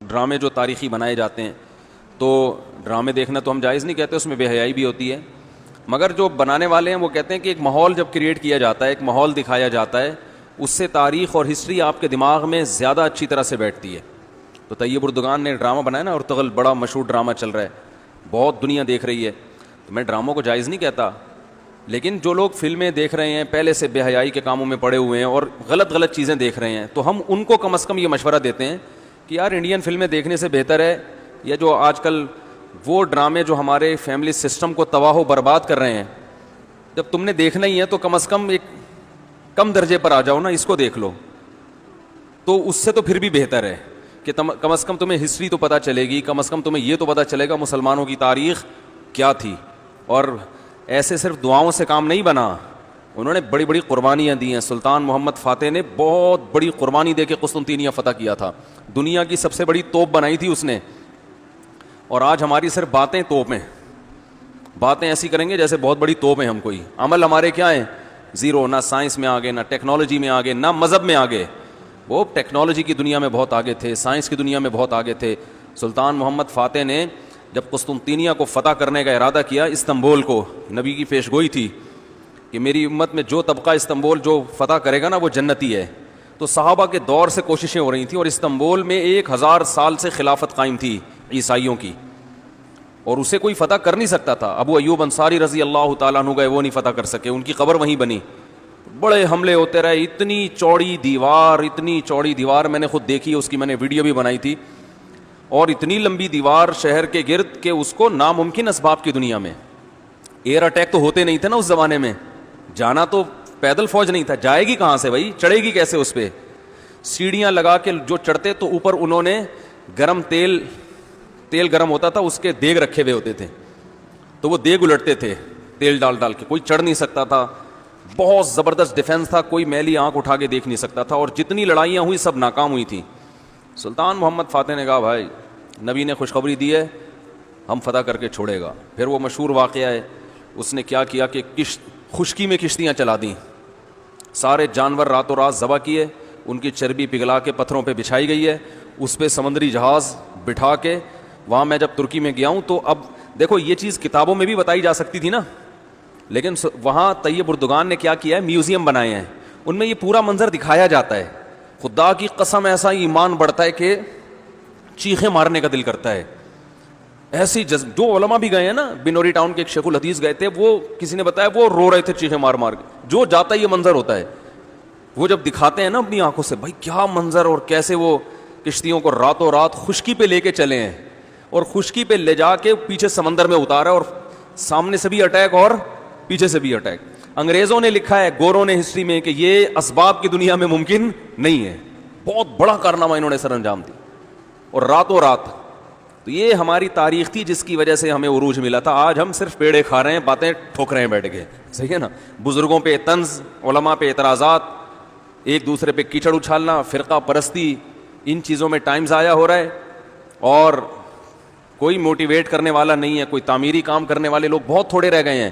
ڈرامے جو تاریخی بنائے جاتے ہیں، تو ڈرامے دیکھنا تو ہم جائز نہیں کہتے، اس میں بے حیائی بھی ہوتی ہے، مگر جو بنانے والے ہیں وہ کہتے ہیں کہ ایک ماحول جب کریٹ کیا جاتا ہے، ایک ماحول دکھایا جاتا ہے، اس سے تاریخ اور ہسٹری آپ کے دماغ میں زیادہ اچھی طرح سے بیٹھتی ہے۔ تو طیب اردگان نے ڈرامہ بنایا نا، ارطغرل بڑا مشہور ڈرامہ چل رہا ہے، بہت دنیا دیکھ رہی ہے، تو میں ڈراموں کو جائز نہیں کہتا، لیکن جو لوگ فلمیں دیکھ رہے ہیں پہلے سے بے حیائی کے کاموں میں پڑے ہوئے ہیں اور غلط غلط چیزیں دیکھ رہے ہیں، تو ہم ان کو کم از کم یہ مشورہ دیتے ہیں کہ یار انڈین فلمیں دیکھنے سے بہتر ہے، یا جو آج کل وہ ڈرامے جو ہمارے فیملی سسٹم کو تباہ و برباد کر رہے ہیں، جب تم نے دیکھنا ہی ہے تو کم از کم ایک کم درجے پر آ جاؤ نا، اس کو دیکھ لو، تو اس سے تو پھر بھی بہتر ہے کہ کم از کم تمہیں ہسٹری تو پتہ چلے گی، کم از کم تمہیں یہ تو پتہ چلے گا مسلمانوں کی تاریخ کیا تھی۔ اور ایسے صرف دعاؤں سے کام نہیں بنا، انہوں نے بڑی بڑی قربانیاں دی ہیں۔ سلطان محمد فاتح نے بہت بڑی قربانی دے کے قسطنطینیہ فتح کیا تھا، دنیا کی سب سے بڑی توپ بنائی تھی اس نے، اور آج ہماری صرف باتیں توپ ہیں، باتیں ایسی کریں گے جیسے بہت بڑی توپ ہیں ہم، کوئی عمل ہمارے کیا ہیں؟ زیرو، نہ سائنس میں آگے، نہ ٹیکنالوجی میں آگے، نہ مذہب میں آگے۔ وہ ٹیکنالوجی کی دنیا میں بہت آگے تھے، سائنس کی دنیا میں بہت آگے تھے۔ سلطان محمد فاتح نے جب قسطنطینیہ کو فتح کرنے کا ارادہ کیا، استنبول کو، نبی کی پیشگوئی تھی کہ میری امت میں جو طبقہ استنبول جو فتح کرے گا نا وہ جنتی ہے، تو صحابہ کے دور سے کوششیں ہو رہی تھیں، اور استنبول میں 1000 سال سے خلافت قائم تھی عیسائیوں کی، اور اسے کوئی فتح کر نہیں سکتا تھا۔ ابو ایوب انصاری رضی اللہ تعالیٰ عنہ گئے، وہ نہیں فتح کر سکے، ان کی قبر وہیں بنی، بڑے حملے ہوتے رہے، اتنی چوڑی دیوار میں نے خود دیکھی، اس کی میں نے ویڈیو بھی بنائی تھی، اور اتنی لمبی دیوار شہر کے گرد کہ اس کو ناممکن اسباب کی دنیا میں، ایئر اٹیک تو ہوتے نہیں تھے نا اس زمانے میں، جانا تو پیدل فوج نہیں تھا، جائے گی کہاں سے بھائی، چڑھے گی کیسے اس پہ؟ سیڑھیاں لگا کے جو چڑھتے تو اوپر انہوں نے گرم تیل گرم ہوتا تھا، اس کے دیگ رکھے ہوئے ہوتے تھے، تو وہ دیگ الٹتے تھے تیل ڈال کے، کوئی چڑھ نہیں سکتا تھا، بہت زبردست ڈیفنس تھا، کوئی میلی آنکھ اٹھا کے دیکھ نہیں سکتا تھا، اور جتنی لڑائیاں ہوئی سب ناکام ہوئی تھیں۔ سلطان محمد فاتح نے کہا بھائی نبی نے خوشخبری دی ہے، ہم فتح کر کے چھوڑے گا۔ پھر وہ مشہور واقعہ ہے، اس نے کیا کیا کہ خشکی میں کشتیاں چلا دیں، سارے جانور راتوں رات ذبح کیے، ان کی چربی پگھلا کے پتھروں پہ بچھائی گئی ہے، اس پہ سمندری جہاز بٹھا کے، وہاں میں جب ترکی میں گیا ہوں تو اب دیکھو یہ چیز کتابوں میں بھی بتائی جا سکتی تھی نا، لیکن وہاں طیب اردگان نے کیا کیا ہے، میوزیم بنائے ہیں، ان میں یہ پورا منظر دکھایا جاتا ہے۔ خدا کی قسم ایسا ایمان بڑھتا ہے کہ چیخیں مارنے کا دل کرتا ہے، ایسی جو علماء بھی گئے ہیں نا، بنوری ٹاؤن کے ایک شیخ الحدیث گئے تھے، وہ کسی نے بتایا وہ رو رہے تھے چیخیں مار مار کے، جو جاتا ہے یہ منظر ہوتا ہے، وہ جب دکھاتے ہیں نا اپنی آنکھوں سے، بھائی کیا منظر، اور کیسے وہ کشتیوں کو راتوں رات خشکی پہ لے کے چلے ہیں، اور خشکی پہ لے جا کے پیچھے سمندر میں اتارا، اور سامنے سے بھی اٹیک اور پیچھے سے بھی اٹیک۔ انگریزوں نے لکھا ہے، گوروں نے ہسٹری میں، کہ یہ اسباب کی دنیا میں ممکن نہیں ہے، بہت بڑا کارنامہ انہوں نے سر انجام دی، اور راتوں رات۔ تو یہ ہماری تاریخ تھی جس کی وجہ سے ہمیں عروج ملا تھا۔ آج ہم صرف پیڑے کھا رہے ہیں، باتیں ٹھوک رہے ہیں بیٹھ کے، صحیح ہے نا؟ بزرگوں پہ طنز، علماء پہ اعتراضات، ایک دوسرے پہ کیچڑ اچھالنا، فرقہ پرستی، ان چیزوں میں ٹائم ضائع ہو رہا ہے، اور کوئی موٹیویٹ کرنے والا نہیں ہے، کوئی تعمیری کام کرنے والے لوگ بہت تھوڑے رہ گئے ہیں،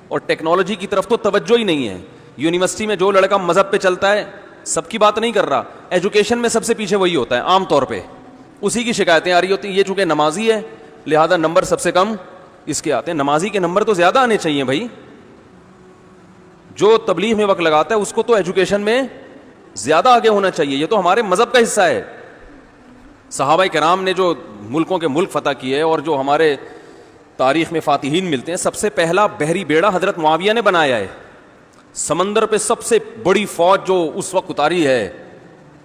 اور ٹیکنالوجی کی طرف تو توجہ ہی نہیں ہے۔ یونیورسٹی میں جو لڑکا مذہب پہ چلتا ہے، سب کی بات نہیں کر رہا، ایجوکیشن میں سب سے پیچھے وہی ہوتا ہے عام طور پہ، اسی کی شکایتیں آ رہی ہوتی ہیں، یہ چونکہ نمازی ہے لہذا نمبر سب سے کم اس کے آتے ہیں۔ نمازی کے نمبر تو زیادہ آنے چاہیے بھائی، جو تبلیغ میں وقت لگاتا ہے اس کو تو ایجوکیشن میں زیادہ آگے ہونا چاہیے، یہ تو ہمارے مذہب کا حصہ ہے۔ صحابہ کرام نے جو ملکوں کے ملک فتح کیے، اور جو ہمارے تاریخ میں فاتحین ملتے ہیں، سب سے پہلا بحری بیڑا حضرت معاویہ نے بنایا ہے۔ سمندر پہ سب سے بڑی فوج جو اس وقت اتاری ہے،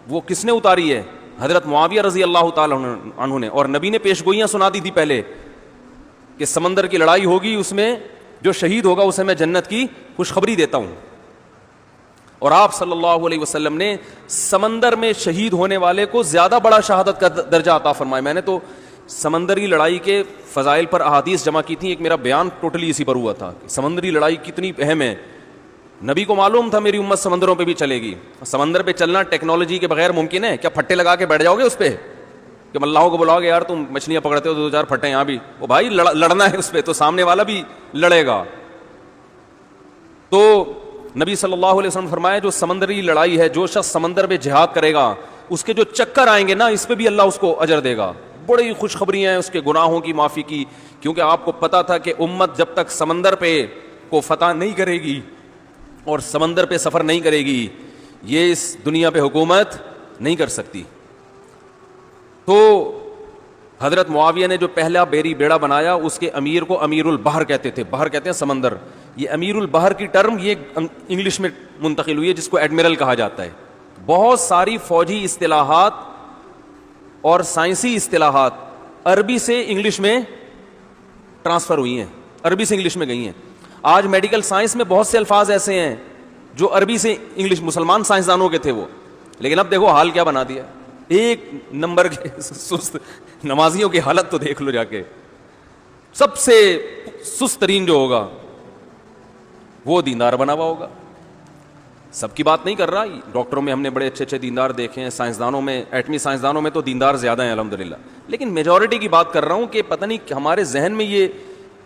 وہ کس نے اتاری ہے؟ حضرت معاویہ رضی اللہ تعالی عنہ نے، اور نبی نے پیشگوئیاں سنا دی تھی پہلے کہ سمندر کی لڑائی ہوگی، اس میں جو شہید ہوگا اسے میں جنت کی خوشخبری دیتا ہوں، اور آپ صلی اللہ علیہ وسلم نے سمندر میں شہید ہونے والے کو زیادہ بڑا شہادت کا درجہ عطا فرمایا۔ میں نے تو سمندری لڑائی کے فضائل پر احادیث جمع کی تھی، ایک میرا بیان ٹوٹلی اسی پر ہوا تھا کہ سمندری لڑائی کتنی اہم ہے۔ نبی کو معلوم تھا میری امت سمندروں پہ بھی چلے گی، سمندر پہ چلنا ٹیکنالوجی کے بغیر ممکن ہے کیا؟ پھٹے لگا کے بیٹھ جاؤ گے اس پہ کہ ملاحوں کو بلاؤ گے یار تم مچھلیاں پکڑتے ہو، 2-4 پھٹے یہاں بھی، وہ بھائی لڑنا ہے اس پہ، تو سامنے والا بھی لڑے گا۔ تو نبی صلی اللہ علیہ وسلم فرمایا جو سمندری لڑائی ہے، جو شخص سمندر میں جہاد کرے گا اس کے جو چکر آئیں گے نا اس پہ بھی اللہ اس کو اجر دے گا. بڑی خوشخبری ہیں اس کے گناہوں کی معافی کی, کیونکہ آپ کو پتا تھا کہ امت جب تک سمندر پہ کو فتح نہیں کرے گی اور سمندر پہ سفر نہیں کرے گی, یہ اس دنیا پہ حکومت نہیں کر سکتی. تو حضرت معاویہ نے جو پہلا بیڑا بنایا اس کے امیر کو امیر البحر کہتے تھے. بحر کہتے ہیں سمندر. یہ امیر البحر کی ٹرم یہ انگلش میں منتقل ہوئی ہے جس کو ایڈمرل کہا جاتا ہے. بہت ساری فوجی اصطلاحات اور سائنسی اصطلاحات عربی سے انگلش میں ٹرانسفر ہوئی ہیں, عربی سے انگلش میں گئی ہیں. آج میڈیکل سائنس میں بہت سے الفاظ ایسے ہیں جو عربی سے انگلش, مسلمان سائنسدانوں کے تھے وہ, لیکن اب دیکھو حال کیا بنا دیا. ایک نمبر کے سست نمازیوں کی حالت تو دیکھ لو جا کے. سب سے سست ترین جو ہوگا وہ دیندار بنا ہوا ہوگا. سب کی بات نہیں کر رہا, ڈاکٹروں میں ہم نے بڑے اچھے اچھے دیندار دیکھے ہیں, سائنسدانوں میں, ایٹمی سائنسدانوں میں تو دیندار زیادہ ہیں الحمدللہ, لیکن میجورٹی کی بات کر رہا ہوں کہ پتہ نہیں ہمارے ذہن میں یہ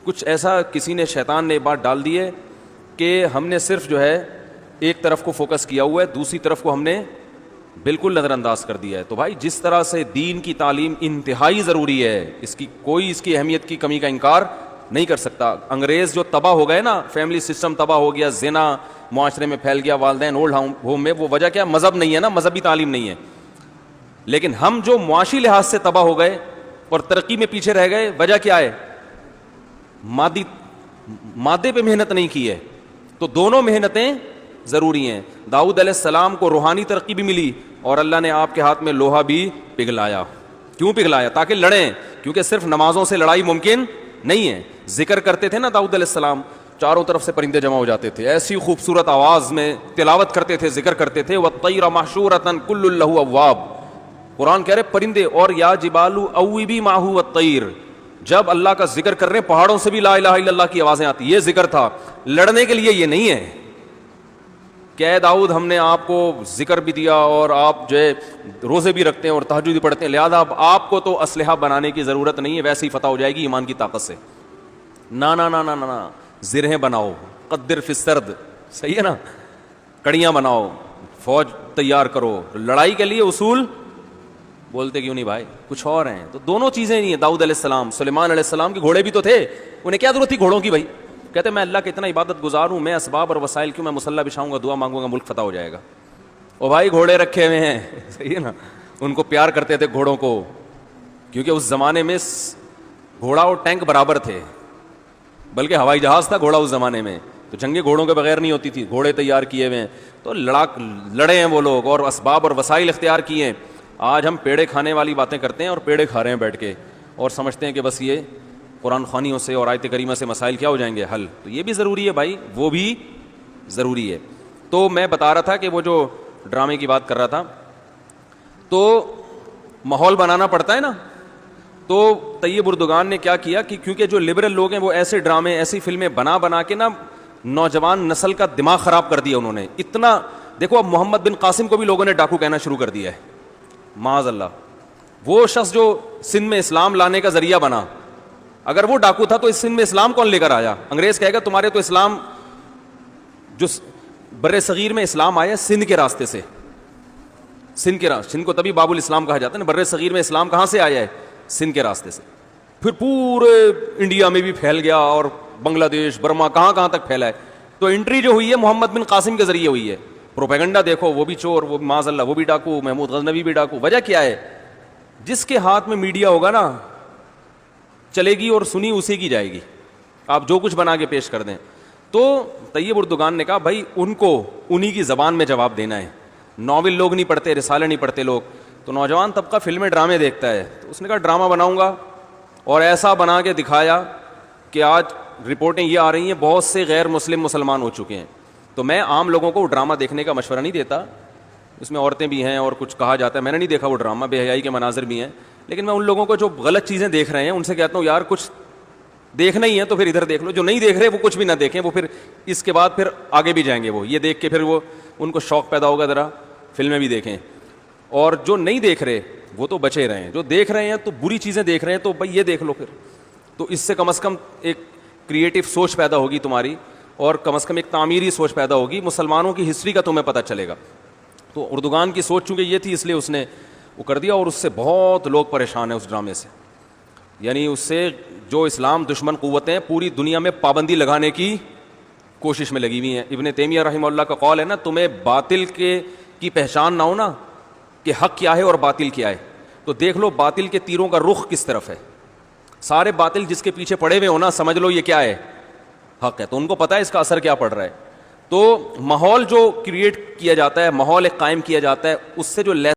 کچھ ایسا کسی نے, شیطان نے بات ڈال دی ہے کہ ہم نے صرف جو ہے ایک طرف کو فوکس کیا ہوا ہے, دوسری طرف کو ہم نے بالکل نظر انداز کر دیا ہے. تو بھائی جس طرح سے دین کی تعلیم انتہائی ضروری ہے, اس کی کوئی اس کی اہمیت کی کمی کا انکار نہیں کر سکتا. انگریز جو تباہ ہو گئے نا, فیملی سسٹم تباہ ہو گیا, زنا معاشرے میں پھیل گیا, والدین اولڈ ہوم میں, وہ وجہ کیا, مذہب نہیں ہے نا, مذہبی تعلیم نہیں ہے. لیکن ہم جو معاشی لحاظ سے تباہ ہو گئے اور ترقی میں پیچھے رہ گئے, وجہ کیا ہے, مادے پہ محنت نہیں کی ہے. تو دونوں محنتیں ضروری ہیں. داؤد علیہ السلام کو روحانی ترقی بھی ملی اور اللہ نے آپ کے ہاتھ میں لوہا بھی پگھلایا. کیوں پگھلایا؟ تاکہ لڑیں, کیونکہ صرف نمازوں سے لڑائی ممکن نہیں ہے. ذکر کرتے تھے نا داؤد علیہ السلام, چاروں طرف سے پرندے جمع ہو جاتے تھے, ایسی خوبصورت آواز میں تلاوت کرتے تھے, ذکر کرتے تھے. وَالطَّيْرَ مَحْشُورَةً كُلٌّ لَهُ أَوَّابٌ, قرآن کہہ رہے پرندے, اور یا جبال اوبی ماہو والطیر, جب اللہ کا ذکر کر رہے ہیں پہاڑوں سے بھی لا الہ الا اللہ کی آوازیں آتی. یہ ذکر تھا, لڑنے کے لیے یہ نہیں ہے کہ اے داؤد ہم نے آپ کو ذکر بھی دیا اور آپ جو ہے روزے بھی رکھتے ہیں اور تہجد بھی پڑھتے ہیں, لہذا اب آپ کو تو اسلحہ بنانے کی ضرورت نہیں ہے, ویسے ہی فتح ہو جائے گی ایمان کی طاقت سے. نا نا نا نا نا, زرہیں بناؤ, قدر فی السرد, صحیح ہے نا, کڑیاں بناؤ, فوج تیار کرو, لڑائی کے لیے اصول بولتے کیوں نہیں بھائی, کچھ اور ہیں. تو دونوں چیزیں نہیں ہیں. داؤد علیہ السلام, سلیمان علیہ السلام کے گھوڑے بھی تو تھے, انہیں کیا ضرورت تھی گھوڑوں کی بھائی؟ کہتے میں اللہ کا اتنا عبادت گزار ہوں, میں اسباب اور وسائل کیوں, میں مسلح بچھاؤں گا, دعا مانگوں گا, ملک فتح ہو جائے گا. او بھائی گھوڑے رکھے ہوئے ہیں, صحیح ہے نا, ان کو پیار کرتے تھے گھوڑوں کو, کیونکہ اس زمانے میں گھوڑا اور ٹینک برابر تھے, بلکہ ہوائی جہاز تھا گھوڑا اس زمانے میں, تو جنگیں گھوڑوں کے بغیر نہیں ہوتی تھی, گھوڑے تیار کیے ہوئے ہیں. تو لڑے ہیں وہ لوگ اور اسباب اور وسائل اختیار کیے ہیں. آج ہم پیڑے کھانے والی باتیں کرتے ہیں اور پیڑے کھا رہے ہیں بیٹھ کے, اور سمجھتے ہیں کہ بس یہ قرآن خوانیوں سے اور آیت کریمہ سے مسائل کیا ہو جائیں گے حل. تو یہ بھی ضروری ہے بھائی, وہ بھی ضروری ہے. تو میں بتا رہا تھا کہ وہ جو ڈرامے کی بات کر رہا تھا, تو ماحول بنانا پڑتا ہے نا. تو طیب اردگان نے کیا کیا کہ کیونکہ جو لبرل لوگ ہیں وہ ایسے ڈرامے, ایسی فلمیں بنا کے نا نوجوان نسل کا دماغ خراب کر دیا انہوں نے. اتنا دیکھو, اب محمد بن قاسم کو بھی لوگوں نے ڈاکو کہنا شروع کر دیا ہے, معاذ اللہ. وہ شخص جو سندھ میں اسلام لانے کا ذریعہ بنا, اگر وہ ڈاکو تھا تو اس سندھ میں اسلام کون لے کر آیا؟ انگریز کہے گا تمہارے تو اسلام, جو بر صغیر میں اسلام آیا سندھ کے راستے سے, سندھ کو تبھی باب الاسلام کہا جاتا ہے نا. بر صغیر میں اسلام کہاں سے آیا ہے؟ سندھ کے راستے سے. پھر پورے انڈیا میں بھی پھیل گیا اور بنگلہ دیش, برما, کہاں تک پھیلا ہے. تو انٹری جو ہوئی ہے محمد بن قاسم کے ذریعے ہوئی ہے. پروپیگنڈا دیکھو, وہ بھی چور, وہ معاذ اللہ وہ بھی ڈاکو, محمود غزنوی بھی ڈاکو. وجہ کیا ہے؟ جس کے ہاتھ میں میڈیا ہوگا نا چلے گی اور سنی اسی کی جائے گی, آپ جو کچھ بنا کے پیش کر دیں. تو طیب اردگان نے کہا بھائی ان کو انہی کی زبان میں جواب دینا ہے. ناول لوگ نہیں پڑھتے, رسالے نہیں پڑھتے لوگ, تو نوجوان طبقہ فلمیں ڈرامے دیکھتا ہے. تو اس نے کہا ڈرامہ بناؤں گا, اور ایسا بنا کے دکھایا کہ آج رپورٹیں یہ آ رہی ہیں بہت سے غیر مسلم مسلمان ہو چکے ہیں. تو میں عام لوگوں کو ڈرامہ دیکھنے کا مشورہ نہیں دیتا, اس میں عورتیں بھی ہیں اور کچھ کہا جاتا ہے, میں نے نہیں دیکھا وہ ڈرامہ, بے حیائی کے مناظر بھی ہیں. لیکن میں ان لوگوں کو جو غلط چیزیں دیکھ رہے ہیں ان سے کہتا ہوں یار کچھ دیکھنا ہی ہے تو پھر ادھر دیکھ لو, جو نہیں دیکھ رہے وہ کچھ بھی نہ دیکھیں, وہ پھر اس کے بعد پھر آگے بھی جائیں گے, وہ یہ دیکھ کے پھر وہ ان کو شوق پیدا ہوگا ذرا فلمیں بھی دیکھیں. اور جو نہیں دیکھ رہے وہ تو بچے رہے ہیں, جو دیکھ رہے ہیں تو بری چیزیں دیکھ رہے ہیں تو بھائی یہ دیکھ لو پھر, تو اس سے کم از کم ایک کریٹو سوچ پیدا ہوگی تمہاری, اور کم از کم ایک تعمیری سوچ پیدا ہوگی, مسلمانوں کی ہسٹری کا تمہیں پتہ چلے گا. تو اردوغان کی سوچ چونکہ یہ تھی اس لیے اس نے وہ کر دیا, اور اس سے بہت لوگ پریشان ہیں اس ڈرامے سے. یعنی اس سے جو اسلام دشمن قوتیں پوری دنیا میں پابندی لگانے کی کوشش میں لگی ہوئی ہیں. ابن تیمیہ رحمہ اللہ کا قول ہے نا, تمہیں باطل کی پہچان نہ ہو نا کہ حق کیا ہے اور باطل کیا ہے, تو دیکھ لو باطل کے تیروں کا رخ کس طرف ہے. سارے باطل جس کے پیچھے پڑے ہوئے ہو نا, سمجھ لو یہ کیا ہے, حق ہے. تو ان کو پتہ ہے اس کا اثر کیا پڑ رہا ہے. تو ماحول جو کریٹ کیا جاتا ہے, ماحول ایک قائم کیا جاتا ہے, اس سے جو